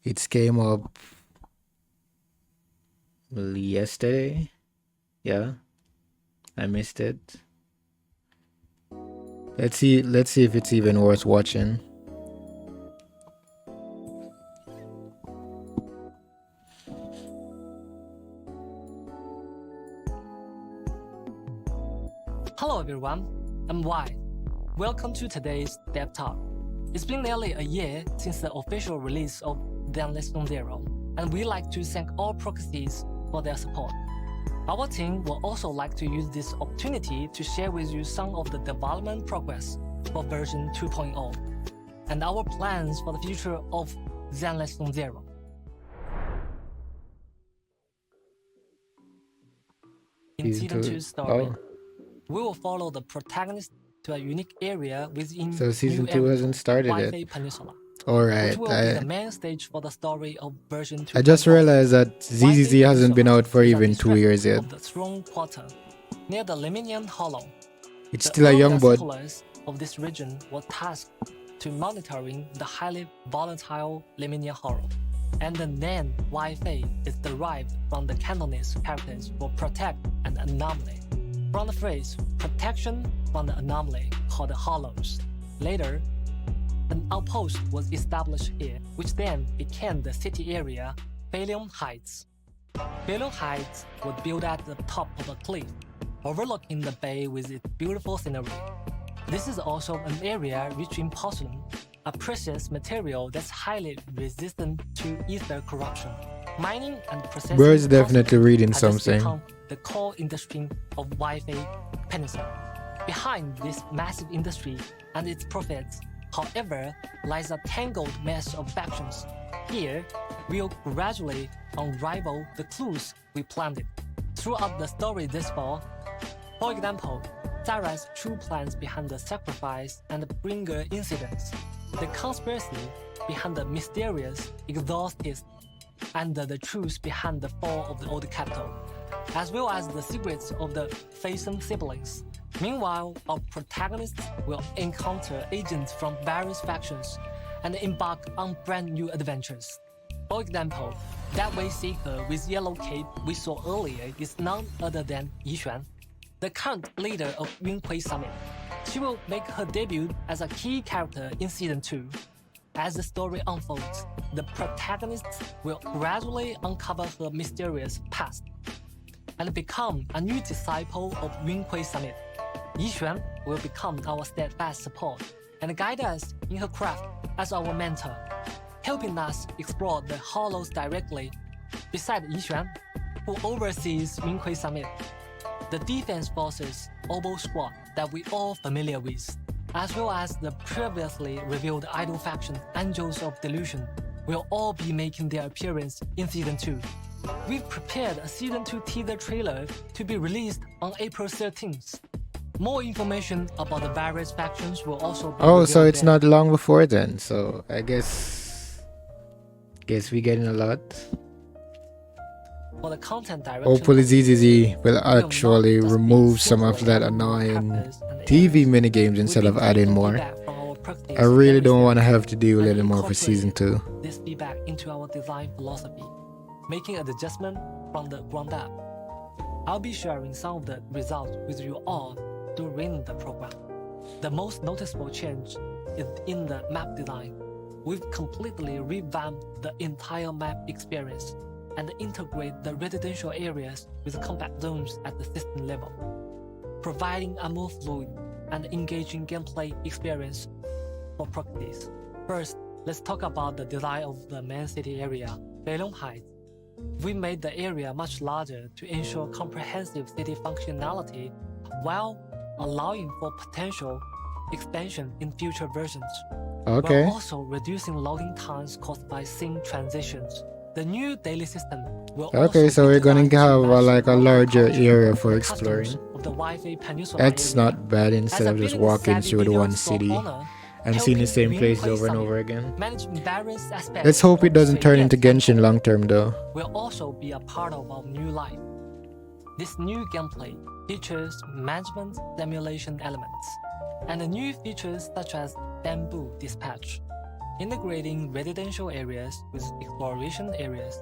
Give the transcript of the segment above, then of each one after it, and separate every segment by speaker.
Speaker 1: It came up yesterday. Yeah, I missed it. Let's see if it's even worth watching.
Speaker 2: Hello everyone, I'm Wyatt. Welcome to today's Dev Talk. It's been nearly a year since the official release of ZZZ, and we'd like to thank all proxies for their support. Our team will also like to use this opportunity to share with you some of the development progress for version 2.0 and our plans for the future of ZZZ. In Season 2's story, we will follow the protagonist to a unique area within
Speaker 1: So Season 2 hasn't started yet.
Speaker 2: Peninsula.
Speaker 1: Alright,
Speaker 2: Which will be the main stage for the story of version 2.
Speaker 1: I just realized that ZZZ hasn't been out for even 2 years yet.
Speaker 2: Of the Throne Quarter, near the Lemnian Hollow.
Speaker 1: It's still a young bud.
Speaker 2: The of this region were tasked to monitoring the highly volatile Lemnian Hollow, and the name Wi-Fi is derived from the Cantonese characters for protect and anomaly, from the phrase protection from the anomaly called hollows. Later, an outpost was established here, which then became the city area Phalium Heights. Phalium Heights was built at the top of a cliff, overlooking the bay with its beautiful scenery. This is also an area rich in porcelain, a precious material that's highly resistant to ether corruption. Mining and processing
Speaker 1: Bro is definitely reading something.
Speaker 2: The core industry of Wi-Fi Peninsula. Behind this massive industry and its profits, however, lies a tangled mess of factions. Here, we'll gradually unravel the clues we planted throughout the story this fall. For example, Sarah's true plans behind the sacrifice and the bringer incidents, the conspiracy behind the mysterious exorcist, and the truth behind the fall of the old capital, as well as the secrets of the Faison siblings. Meanwhile, our protagonists will encounter agents from various factions and embark on brand new adventures. For example, that way seeker with yellow cape we saw earlier is none other than Yi Xuan, the current leader of Yunhui Summit. She will make her debut as a key character in Season 2. As the story unfolds, the protagonists will gradually uncover her mysterious past and become a new disciple of Yunhui Summit. Yi Xuan will become our steadfast support and guide us in her craft as our mentor, helping us explore the hollows directly. Beside Yi Xuan, who oversees Yunhui Summit, the defense forces Obo Squad that we all familiar with, as well as the previously revealed idol faction Angels of Delusion, will all be making their appearance in Season 2. We've prepared a Season 2 teaser trailer to be released on April 13th. More information about the various factions will also be
Speaker 1: Oh, so it's
Speaker 2: there.
Speaker 1: not long before then. So I guess we're getting a lot.
Speaker 2: For the content direction,
Speaker 1: Hopefully ZZZ will actually remove some of that annoying TV minigames instead of adding more. I really don't want to have to deal with it anymore for Season 2.
Speaker 2: This feedback into our design philosophy, making an adjustment from the ground up. I'll be sharing some of the results with you all during the program. The most noticeable change is in the map design. We've completely revamped the entire map experience and integrate the residential areas with compact zones at the system level, providing a more fluid and engaging gameplay experience for proxies. First, let's talk about the design of the main city area, Phalium Heights. We made the area much larger to ensure comprehensive city functionality while allowing for potential expansion in future versions.
Speaker 1: Okay.
Speaker 2: We're also reducing loading times caused by scene transitions. The new daily system will
Speaker 1: Okay, so we're gonna have like a larger area for exploring.
Speaker 2: Of the Wi-Fi Peninsula
Speaker 1: That's
Speaker 2: area.
Speaker 1: not bad instead of just walking through the one city and seeing the same places over and over again. Let's hope it doesn't turn into Genshin long term though.
Speaker 2: Will also be a part of our new life. This new gameplay features management simulation elements and new features such as Bamboo Dispatch. integrating residential areas with exploration areas,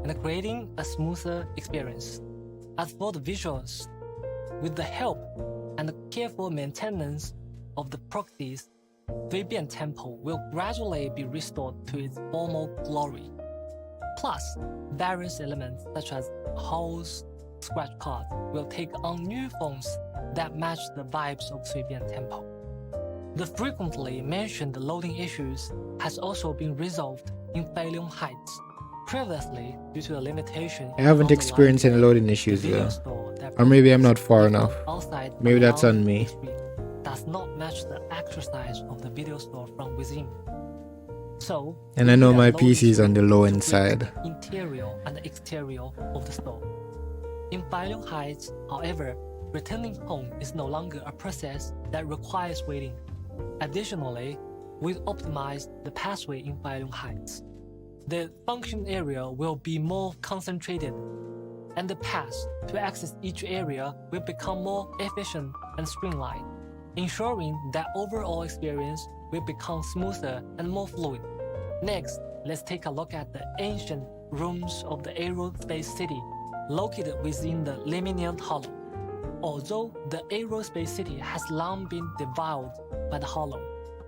Speaker 2: and creating a smoother experience. As for the visuals, with the help and the careful maintenance of the proxies, Zuibian Temple will gradually be restored to its former glory. Plus, various elements such as holes, scratch cards will take on new forms that match the vibes of Zuibian Temple. The frequently mentioned loading issues has also been resolved in Feiliong Heights. Previously, due to a limitation,
Speaker 1: I haven't experienced any loading issues though. Or maybe I'm not far enough. Maybe that's on me.
Speaker 2: Does not match the actual size of the video store from within. So,
Speaker 1: And I know my PC is on the low end side.
Speaker 2: Interior and exterior of the store. In Feiliong Heights, however, returning home is no longer a process that requires waiting. Additionally, we've optimized the pathway in Feiliong Heights. The function area will be more concentrated, and the path to access each area will become more efficient and streamlined, ensuring that overall experience will become smoother and more fluid. Next, let's take a look at the ancient rooms of the Aerospace City, located within the Lemnian Hollow. Although the Aerospace City has long been devoured by the Hollow,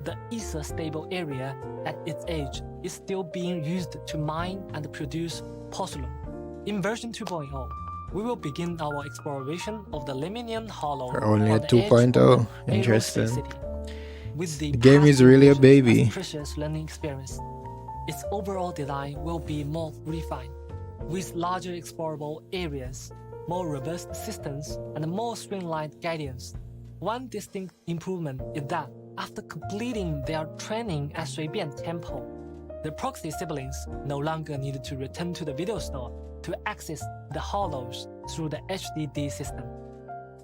Speaker 2: the ether stable area at its edge is still being used to mine and produce porcelain. In version 2.0, we will begin our exploration of the Lemnian Hollow.
Speaker 1: We're only
Speaker 2: on
Speaker 1: at
Speaker 2: the edge
Speaker 1: 2.0.
Speaker 2: of the
Speaker 1: Interesting.
Speaker 2: Aerospace City. With the
Speaker 1: game is really a baby.
Speaker 2: Precious learning experience. Its overall design will be more refined, with larger explorable areas, more robust systems, and more streamlined guidance. One distinct improvement is that after completing their training at Zuibian Temple, the proxy siblings no longer needed to return to the video store to access the hollows through the HDD system.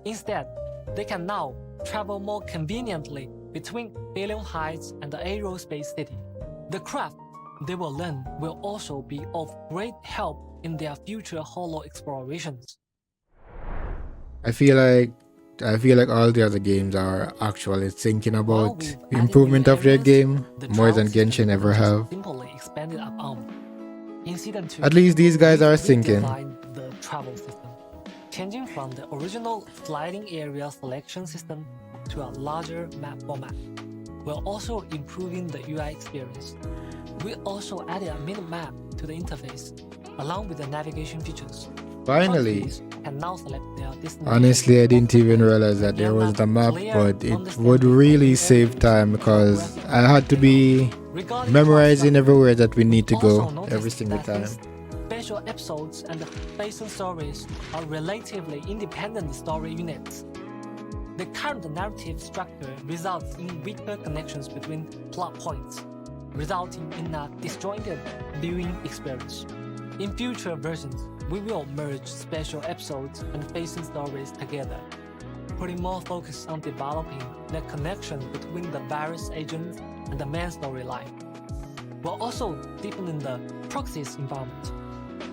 Speaker 2: Instead, they can now travel more conveniently between Feiliong Heights and the Aerospace City. The craft they will learn will also be of great help in their future hollow explorations.
Speaker 1: I feel like all the other games are actually thinking about the improvement of their game more than Genshin ever have.
Speaker 2: Simply expanded upon. In Season 2,
Speaker 1: At least these guys are
Speaker 2: we
Speaker 1: thinking.
Speaker 2: redesigned the travel system, changing from the original sliding area selection system to a larger map format, while also improving the UI experience. We also added a mini-map to the interface, along with the navigation features.
Speaker 1: Finally.
Speaker 2: Players can now select their destination.
Speaker 1: Honestly, I didn't even realize that there was the map, but it would really save time because I had to be memorizing everywhere that we need to go every single time.
Speaker 2: Special episodes and the facing stories are relatively independent story units. The current narrative structure results in weaker connections between plot points, resulting in a disjointed viewing experience. In future versions, we will merge special episodes and facing stories together, putting more focus on developing the connection between the various agents and the main storyline, while also deepening the proxies environment.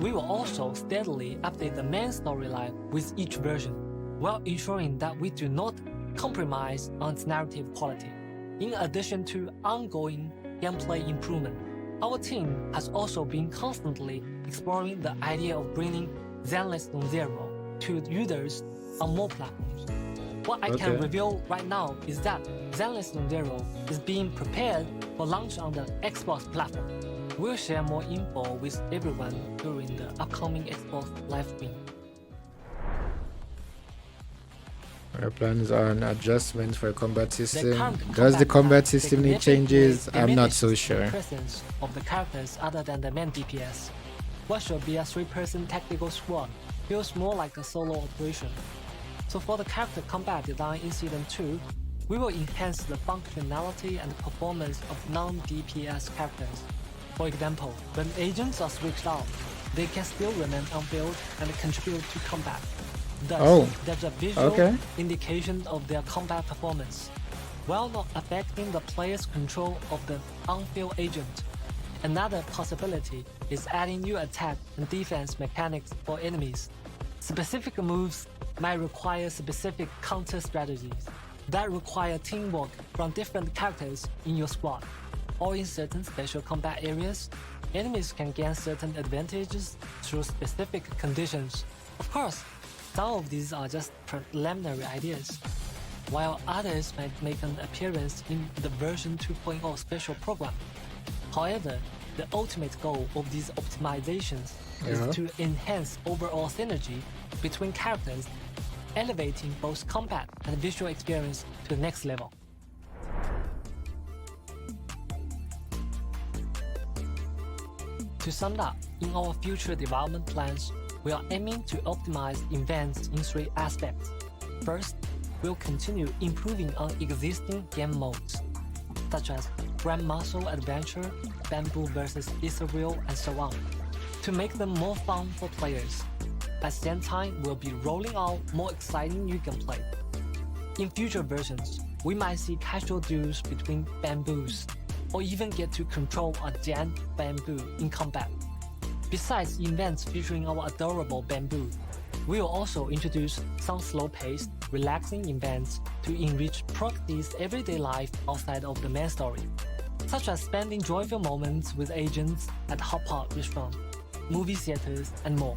Speaker 2: We will also steadily update the main storyline with each version, while ensuring that we do not compromise on its narrative quality. In addition to ongoing gameplay improvement, our team has also been constantly exploring the idea of bringing Zenless Zero to users on more platforms. What I can reveal right now is that Zenless Zero is being prepared for launch on the Xbox platform. We'll share more info with everyone during the upcoming Xbox live stream.
Speaker 1: Our plans are on adjustments for combat system. Does the combat system need changes? I'm not so sure.
Speaker 2: The presence of the characters other than the main DPS. What should be a 3-person tactical squad feels more like a solo operation. So for the character combat design in Season 2, we will enhance the functionality and performance of non-DPS characters. For example, when agents are switched out, they can still remain on field and contribute to combat. Thus, there's a visual indication of their combat performance, while not affecting the player's control of the on-field agent. Another possibility is adding new attack and defense mechanics for enemies. Specific moves might require specific counter strategies that require teamwork from different characters in your squad. or in certain special combat areas, enemies can gain certain advantages through specific conditions. Of course, some of these are just preliminary ideas, while others might make an appearance in the version 2.0 special program. However, the ultimate goal of these optimizations is to enhance overall synergy between characters, elevating both combat and visual experience to the next level. To sum up, in our future development plans, we are aiming to optimize events in 3 aspects. First, we'll continue improving on existing game modes, such as Grand Muscle Adventure, Bamboo vs. Ethereal, and so on, to make them more fun for players. At the same time, we'll be rolling out more exciting new gameplay. In future versions, we might see casual duels between bamboos, or even get to control a giant bamboo in combat. Besides events featuring our adorable bamboo, we will also introduce some slow-paced, relaxing events to enrich Proxy's everyday life outside of the main story, such as spending joyful moments with agents at hot pot restaurants, movie theaters, and more.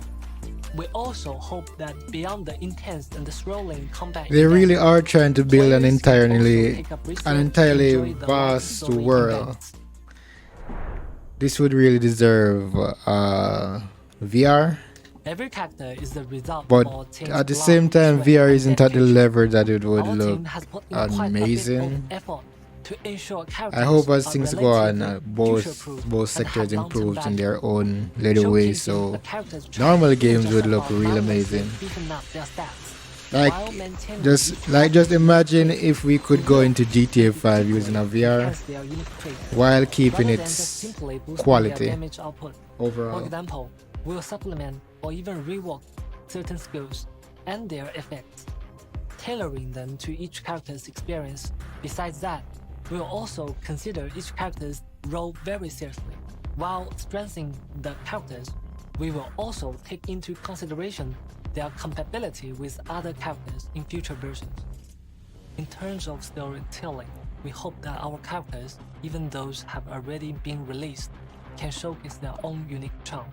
Speaker 2: We also hope that beyond the intense and the thrilling combat,
Speaker 1: They really are trying to build an
Speaker 2: players can also
Speaker 1: entirely
Speaker 2: take up research and enjoy the
Speaker 1: vast
Speaker 2: story
Speaker 1: world.
Speaker 2: events.
Speaker 1: This would really deserve VR,
Speaker 2: Every character is the result
Speaker 1: but
Speaker 2: of our team's
Speaker 1: at the
Speaker 2: blood,
Speaker 1: same time,
Speaker 2: sweat,
Speaker 1: VR
Speaker 2: and
Speaker 1: isn't at the
Speaker 2: dedication.
Speaker 1: level that it would
Speaker 2: Our
Speaker 1: look
Speaker 2: team has put in quite a bit of
Speaker 1: amazing.
Speaker 2: effort to ensure
Speaker 1: I
Speaker 2: characters
Speaker 1: hope as
Speaker 2: are
Speaker 1: things go on,
Speaker 2: relatively
Speaker 1: both
Speaker 2: future-proof
Speaker 1: sectors
Speaker 2: and have long-term
Speaker 1: improves in
Speaker 2: value.
Speaker 1: their own little ways,
Speaker 2: Showcasing
Speaker 1: so
Speaker 2: the character's traits
Speaker 1: normal
Speaker 2: isn't
Speaker 1: games
Speaker 2: just
Speaker 1: would look
Speaker 2: about
Speaker 1: real
Speaker 2: mindlessly
Speaker 1: amazing.
Speaker 2: beefing up their stats,
Speaker 1: Like,
Speaker 2: while maintaining
Speaker 1: just imagine if we could go into GTA 5 using a VR
Speaker 2: enhance their unique traits,
Speaker 1: while keeping
Speaker 2: rather than
Speaker 1: its
Speaker 2: just simply boosting
Speaker 1: quality
Speaker 2: their damage output. For
Speaker 1: overall.
Speaker 2: example, we'll supplement or even rework certain skills and their effects, tailoring them to each character's experience. Besides that, we'll also consider each character's role very seriously. While strengthening the characters, we will also take into consideration their compatibility with other characters in future versions. In terms of storytelling, we hope that our characters, even those have already been released, can showcase their own unique charm.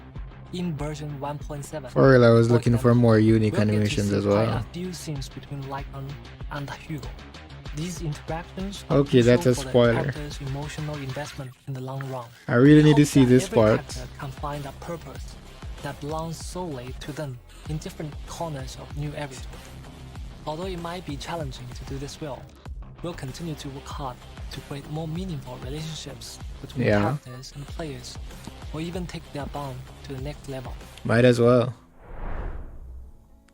Speaker 2: In version 1.7,
Speaker 1: For real, I was looking for
Speaker 2: example,
Speaker 1: more unique
Speaker 2: we'll get to
Speaker 1: animations
Speaker 2: see
Speaker 1: as
Speaker 2: quite
Speaker 1: well.
Speaker 2: a few scenes between Lycan and Hugo. These interactions
Speaker 1: Okay, that's a
Speaker 2: crucial for the
Speaker 1: spoiler.
Speaker 2: character's emotional investment in the long run.
Speaker 1: I really need to
Speaker 2: Hope
Speaker 1: see
Speaker 2: that
Speaker 1: this
Speaker 2: every
Speaker 1: part.
Speaker 2: character can find a purpose that belongs solely to them in different corners of New Everything. Although it might be challenging to do this well, we'll continue to work hard to create more meaningful relationships between
Speaker 1: Yeah.
Speaker 2: characters and players, or even take their bond to the next level.
Speaker 1: Might as well.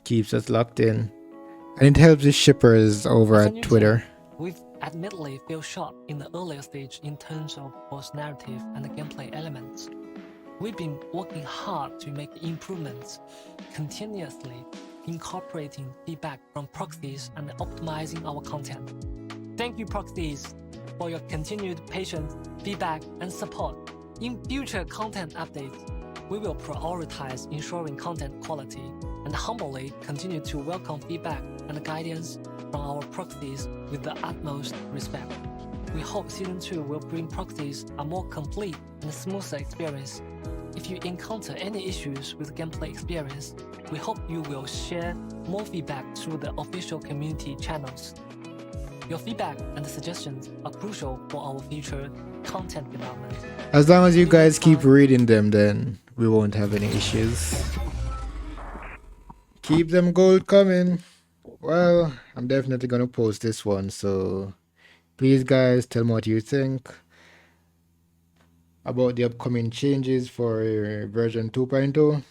Speaker 1: Keeps us locked in. And it helps the shippers over
Speaker 2: As a
Speaker 1: at
Speaker 2: new
Speaker 1: Twitter.
Speaker 2: team, we've admittedly fell short in the earlier stage in terms of both narrative and gameplay elements. We've been working hard to make improvements, continuously incorporating feedback from proxies and optimizing our content. Thank you, proxies, for your continued patience, feedback, and support. In future content updates, we will prioritize ensuring content quality and humbly continue to welcome feedback and guidance from our proxies with the utmost respect. We hope Season 2 will bring proxies a more complete and smoother experience. If you encounter any issues with gameplay experience, we hope you will share more feedback through the official community channels. Your feedback and suggestions are crucial for our future content development.
Speaker 1: As long as you guys keep reading them, then we won't have any issues. Keep them gold coming. Well, I'm definitely gonna post this one, so please guys tell me what you think about the upcoming changes for version 2.0,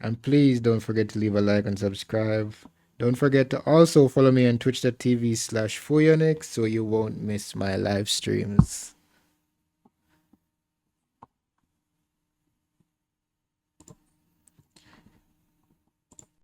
Speaker 1: and please don't forget to leave a like and subscribe. Don't forget to also follow me on twitch.tv/Fuyonix so you won't miss my live streams.